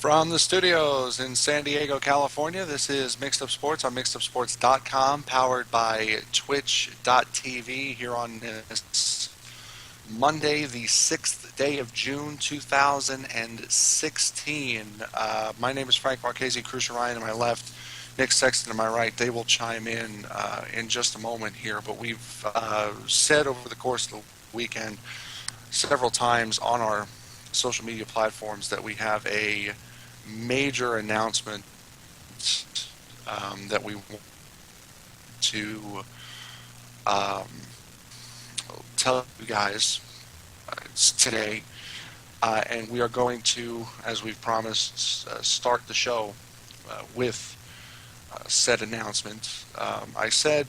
From the studios in San Diego, California, this is Mixed Up Sports on mixedupsports.com, powered by twitch.tv here on this Monday, the 6th day of June, 2016. My name is Frank Marchese, Crucial Ryan to my left, Nick Sexton to my right. They will chime in just a moment here, but we've said over the course of the weekend several times on our social media platforms that we have a major announcement that we want to um, tell you guys today, and we are going to, as we've promised, start the show with said announcement. I said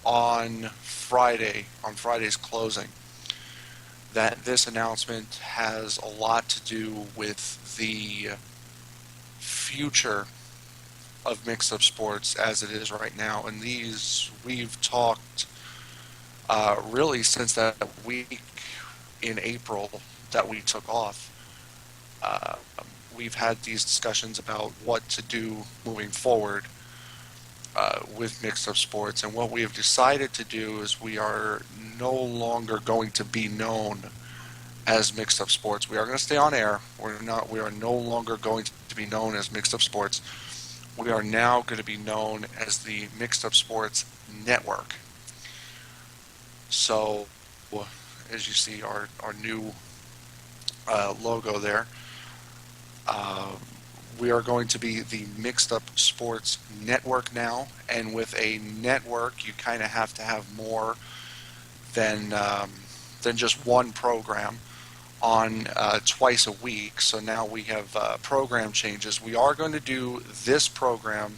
on Friday's closing, that this announcement has a lot to do with the future of mixed-up sports as it is right now. And we've talked really since that week in April that we took off. Uh, we've had these discussions about what to do moving forward with mixed-up sports. And what we have decided to do is we are no longer going to be known as Mixed Up Sports. We are going to stay on air. We are no longer going to be known as Mixed Up Sports. We are now going to be known as the Mixed Up Sports Network. So, as you see, our new logo there, we are going to be the Mixed Up Sports Network now. And with a network, you kind of have to have more than just one program on twice a week. So now we have program changes. We are going to do this program,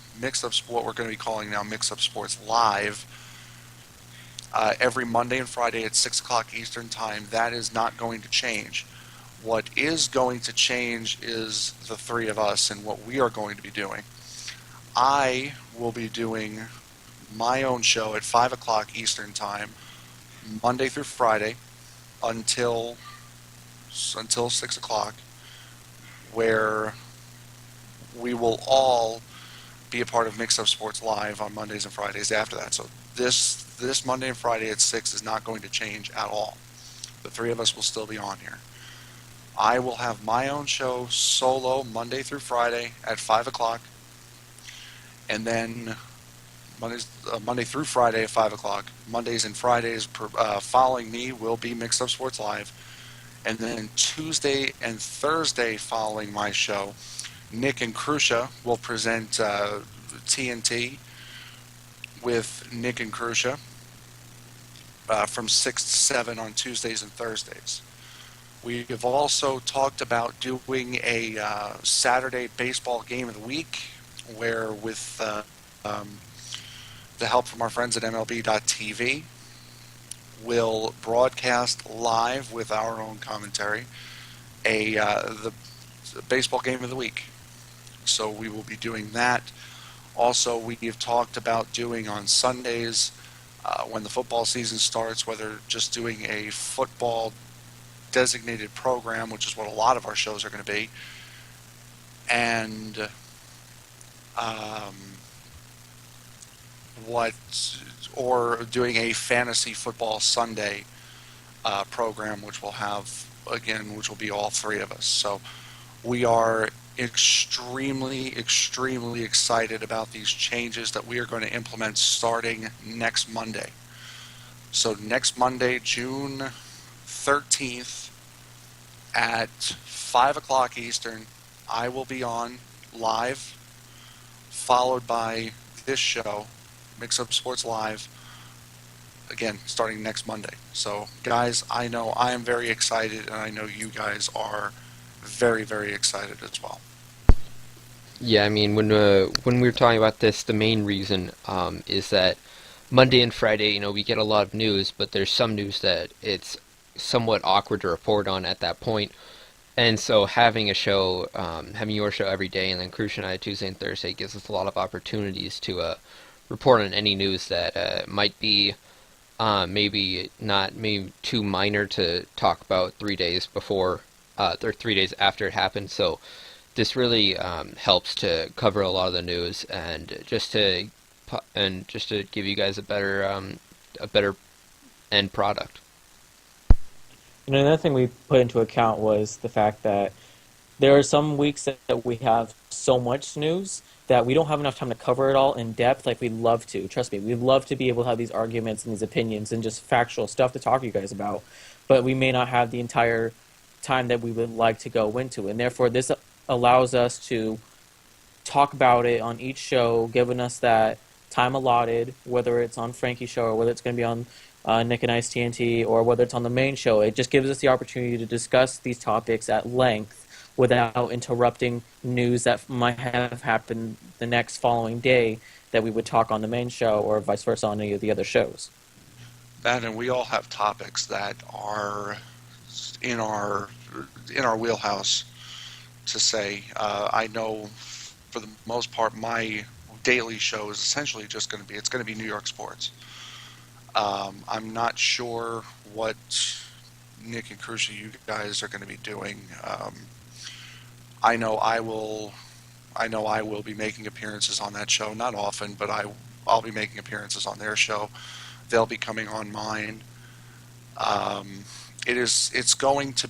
what we're going to be calling now Mix Up Sports Live, every Monday and Friday at 6 o'clock Eastern Time. That is not going to change. What is going to change is the three of us and what we are going to be doing. I will be doing my own show at 5 o'clock Eastern Time, Monday through Friday, until 6 o'clock, where we will all be a part of Mix Up Sports Live on Mondays and Fridays after that. So this Monday and Friday at 6 is not going to change at all. The three of us will still be on here. I will have my own show solo Monday through Friday at 5 o'clock, and then Monday through Friday at 5 o'clock. Mondays and Fridays following me will be Mixed Up Sports Live. And then Tuesday and Thursday following my show, Nick and Krusha will present TNT with Nick and Krusha from 6 to 7 on Tuesdays and Thursdays. We have also talked about doing a Saturday baseball game of the week, where with the help from our friends at MLB.tv, we'll broadcast live with our own commentary the baseball game of the week. So we will be doing that. Also, we have talked about doing on Sundays when the football season starts, whether just doing a football designated program, which is what a lot of our shows are going to be, and or doing a fantasy football Sunday program, which will be all three of us. So we are extremely excited about these changes that we are going to implement starting next Monday. So next Monday, June 13th at 5 o'clock Eastern, I will be on live, followed by this show, Mix Up Sports Live, again, starting next Monday. So, guys, I know I am very excited, and I know you guys are very, very excited as well. Yeah, I mean, when we were talking about this, the main reason is that Monday and Friday, we get a lot of news, but there's some news that it's somewhat awkward to report on at that point. And so having a show, having your show every day, and then Crucial and I Tuesday and Thursday gives us a lot of opportunities to report on any news that might be maybe too minor to talk about 3 days before or 3 days after it happened. So this really helps to cover a lot of the news and just to give you guys a better end product. Another thing we put into account was the fact that there are some weeks that we have so much news that we don't have enough time to cover it all in depth like we'd love to. Trust me, we'd love to be able to have these arguments and these opinions and just factual stuff to talk to you guys about, but we may not have the entire time that we would like to go into. And therefore, this allows us to talk about it on each show, giving us that time allotted, whether it's on Frankie's show or whether it's going to be on Nick and I's TNT or whether it's on the main show. It just gives us the opportunity to discuss these topics at length without interrupting news that might have happened the next following day that we would talk on the main show or vice versa on any of the other shows. That, and we all have topics that are in our wheelhouse to say. I know for the most part my daily show is essentially just going to be, it's going to be New York sports. I'm not sure what Nick and Krusha, you guys are going to be doing. I know I will. I know I will be making appearances on that show. Not often, but I'll be making appearances on their show. They'll be coming on mine. It's going to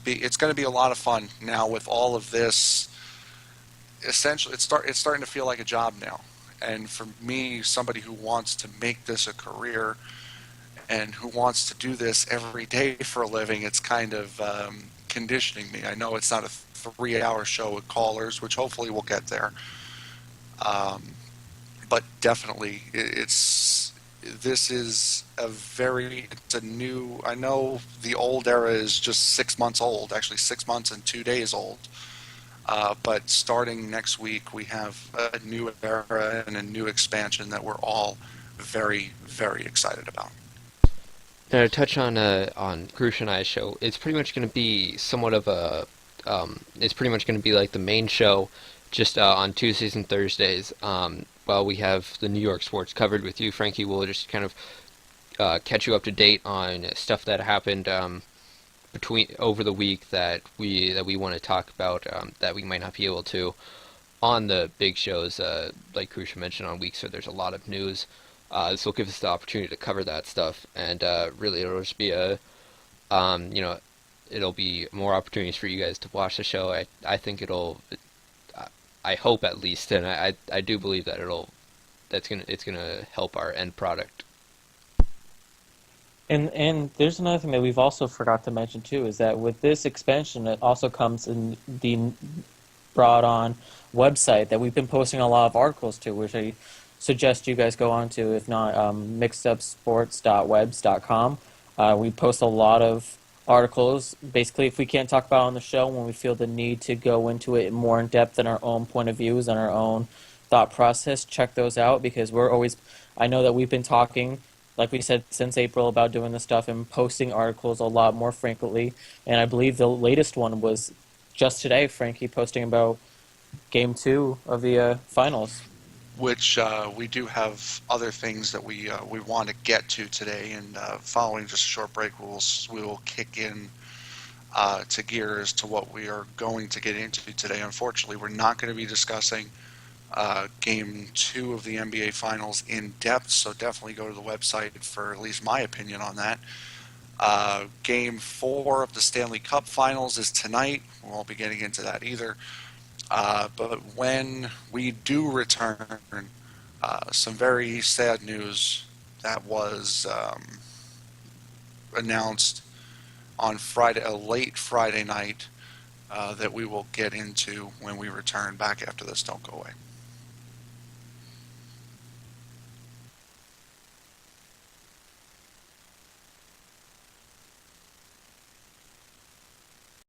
be a lot of fun now with all of this. Essentially, it's starting to feel like a job now. And for me, somebody who wants to make this a career and who wants to do this every day for a living, it's kind of conditioning me. I know it's not a 3-hour show with callers, which hopefully we'll get there. But definitely, it's a new. I know the old era is just 6 months old, actually 6 months and 2 days old. But starting next week, we have a new era and a new expansion that we're all very, very excited about. Now to touch on Krusha and I's show, it's pretty much going to be somewhat of a it's pretty much going to be like the main show, just on Tuesdays and Thursdays. While we have the New York sports covered with you, Frankie will just kind of catch you up to date on stuff that happened between over the week that we want to talk about that we might not be able to on the big shows, like Krusha mentioned, on weeks where there's a lot of news. This will give us the opportunity to cover that stuff, and really it'll just be it'll be more opportunities for you guys to watch the show. I think I hope at least, and I do believe that it's gonna help our end product. And there's another thing that we've also forgot to mention too is that with this expansion, it also comes in the brought on website that we've been posting a lot of articles to, which I suggest you guys go on to, if not mixedupsports.webs.com. We post a lot of articles. Basically, if we can't talk about it on the show, when we feel the need to go into it more in depth in our own point of views and our own thought process, check those out because I know that we've been talking, like we said, since April about doing this stuff and posting articles a lot more frequently. And I believe the latest one was just today, Frankie posting about Game 2 of the finals. Which we do have other things that we want to get to today, and following just a short break, we will kick in to gears to what we are going to get into today. Unfortunately, we're not going to be discussing Game 2 of the NBA Finals in depth, so definitely go to the website for at least my opinion on that. Game 4 of the Stanley Cup Finals is tonight. We won't be getting into that either. But when we do return, some very sad news that was announced on Friday, a late Friday night, that we will get into when we return back after this. Don't go away.